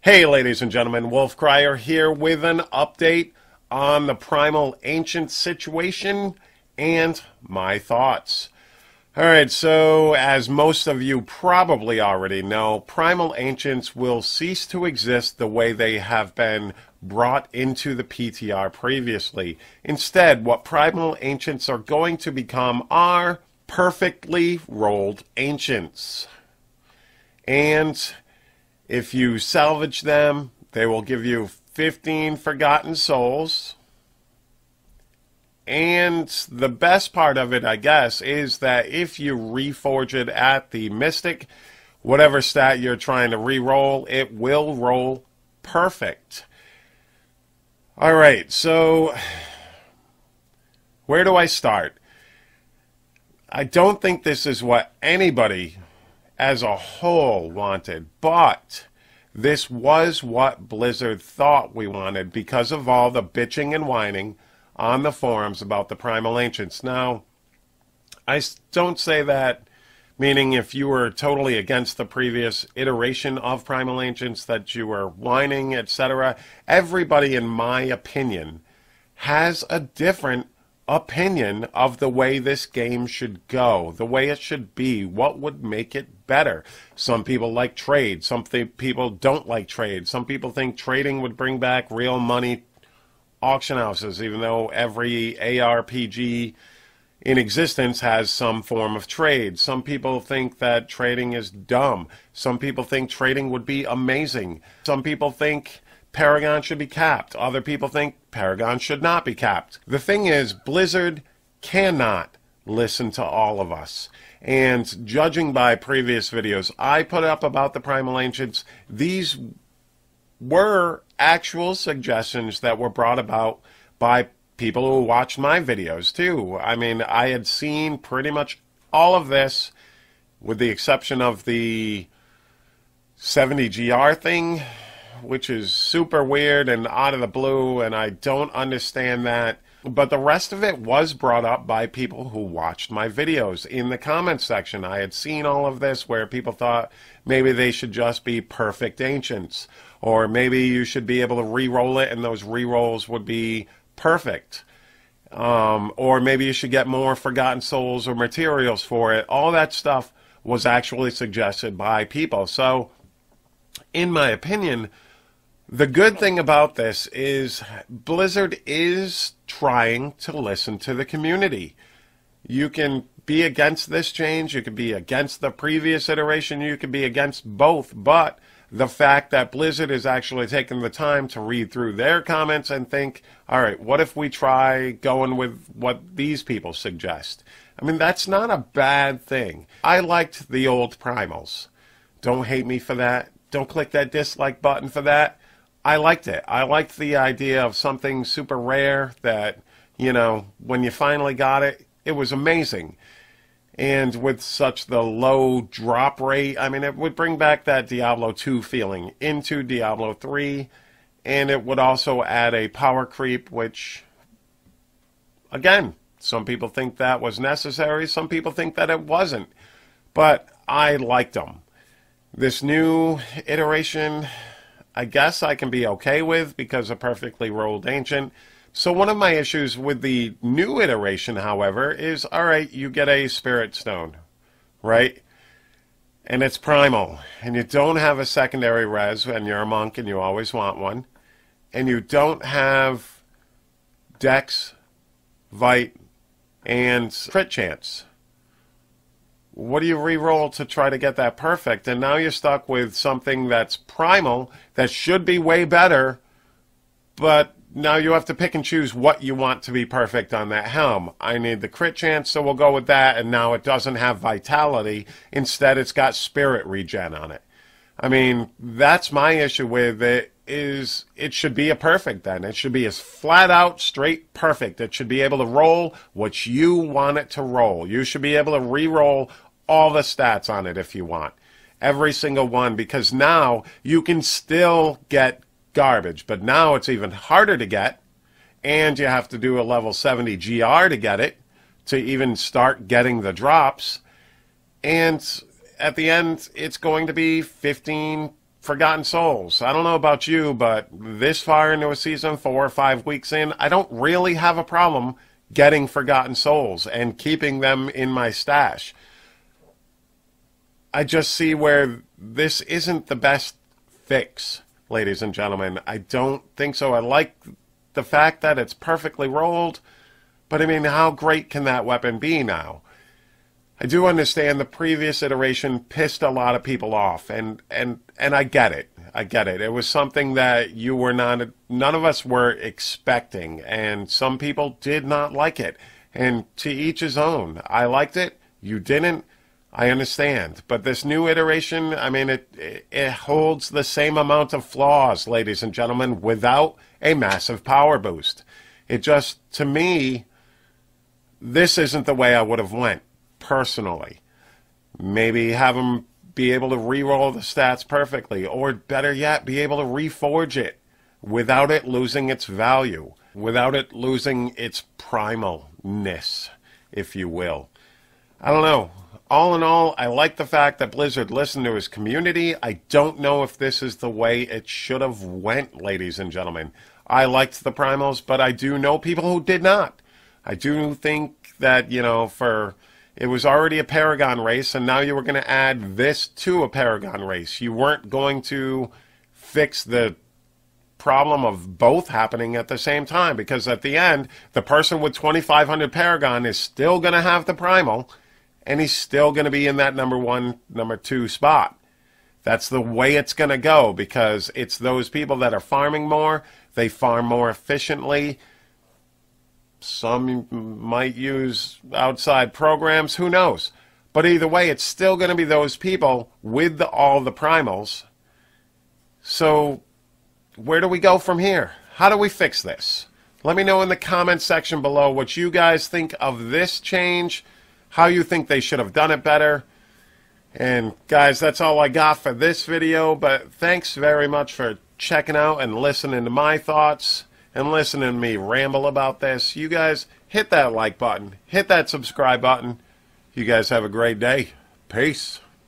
Hey ladies and gentlemen, Wolfcryer here with an update on the Primal Ancient situation and my thoughts. Alright, so as most of you probably already know, Primal Ancients will cease to exist the way they have been brought into the PTR previously. Instead, what Primal Ancients are going to become are perfectly rolled Ancients. And if you salvage them, they will give you 15 Forgotten Souls. And the best part of it, I guess, is that if you reforge it at the Mystic, whatever stat you're trying to re-roll, it will roll perfect. Alright, so where do I start? I don't think this is what anybody as a whole wanted, but this was what Blizzard thought we wanted because of all the bitching and whining on the forums about the Primal Ancients. Now, I don't say that meaning if you were totally against the previous iteration of Primal Ancients that you were whining, etc. Everybody, in my opinion, has a different opinion of the way this game should go, the way it should be, what would make it better. Some people like trade, some people don't like trade, some people think trading would bring back real money auction houses, even though every ARPG in existence has some form of trade. Some people think that trading is dumb. Some people think trading would be amazing. Some people think Paragon should be capped. Other people think Paragon should not be capped. The thing is, Blizzard cannot listen to all of us. And judging by previous videos I put up about the Primal Ancients, these were actual suggestions that were brought about by people who watched my videos too. I mean, I had seen pretty much all of this, with the exception of the 70 GR thing, which is super weird and out of the blue, and I don't understand that. But the rest of it was brought up by people who watched my videos. In the comments section, I had seen all of this where people thought maybe they should just be perfect Ancients, or maybe you should be able to re-roll it and those re-rolls would be perfect. Or maybe you should get more Forgotten Souls or materials for it. All that stuff was actually suggested by people. So, in my opinion, the good thing about this is Blizzard is trying to listen to the community. You can be against this change, you can be against the previous iteration, you can be against both, but the fact that Blizzard is actually taking the time to read through their comments and think, all right, what if we try going with what these people suggest? I mean, that's not a bad thing. I liked the old Primals. Don't hate me for that. Don't click that dislike button for that. I liked it. I liked the idea of something super rare that, you know, when you finally got it, it was amazing. And with such the low drop rate, I mean, it would bring back that Diablo 2 feeling into Diablo 3, and it would also add a power creep, which, again, some people think that was necessary, some people think that it wasn't. But I liked them. This new iteration, I guess I can be okay with because of perfectly rolled Ancient. So one of my issues with the new iteration, however, is, alright, you get a Spirit Stone, right? And it's Primal, and you don't have a secondary res, and you're a monk and you always want one. And you don't have Dex, Vite, and Crit Chance. What do you re-roll to try to get that perfect? And now you're stuck with something that's Primal, that should be way better, but now you have to pick and choose what you want to be perfect on that helm. I need the crit chance, so we'll go with that, and now it doesn't have vitality. Instead, it's got spirit regen on it. I mean, that's my issue with it, is it should be a perfect then. It should be as flat out, straight perfect. It should be able to roll what you want it to roll. You should be able to re-roll all the stats on it if you want. Every single one, because now you can still get garbage, but now it's even harder to get, and you have to do a level 70 GR to get it, to even start getting the drops, and at the end it's going to be 15 Forgotten Souls. I don't know about you, but this far into a season, 4 or 5 weeks in, I don't really have a problem getting Forgotten Souls and keeping them in my stash. I just see where this isn't the best fix, ladies and gentlemen. I don't think so. I like the fact that it's perfectly rolled, but I mean, how great can that weapon be now? I do understand the previous iteration pissed a lot of people off, and I get it. I get it. It was something that you were none of us were expecting, and some people did not like it. And to each his own. I liked it. You didn't. I understand. But this new iteration, I mean, it holds the same amount of flaws, ladies and gentlemen, without a massive power boost. It just, to me, this isn't the way I would have went, personally. Maybe have them be able to re-roll the stats perfectly, or better yet, be able to reforge it without it losing its value, without it losing its primalness, if you will. I don't know. All in all, I like the fact that Blizzard listened to his community. I don't know if this is the way it should have went, ladies and gentlemen. I liked the primals, but I do know people who did not. I do think that, you know, it was already a Paragon race, and now you were going to add this to a Paragon race. You weren't going to fix the problem of both happening at the same time, because at the end, the person with 2,500 Paragon is still going to have the primal, and he's still going to be in that number 1, number 2 spot. That's the way it's going to go, because it's those people that are farming more. They farm more efficiently. Some might use outside programs. Who knows? But either way, it's still going to be those people with all the primals. So where do we go from here? How do we fix this? Let me know in the comment section below what you guys think of this change, how you think they should have done it better. And guys, that's all I got for this video, but thanks very much for checking out and listening to my thoughts and listening to me ramble about this. You guys hit that like button, hit that subscribe button. You guys have a great day. Peace.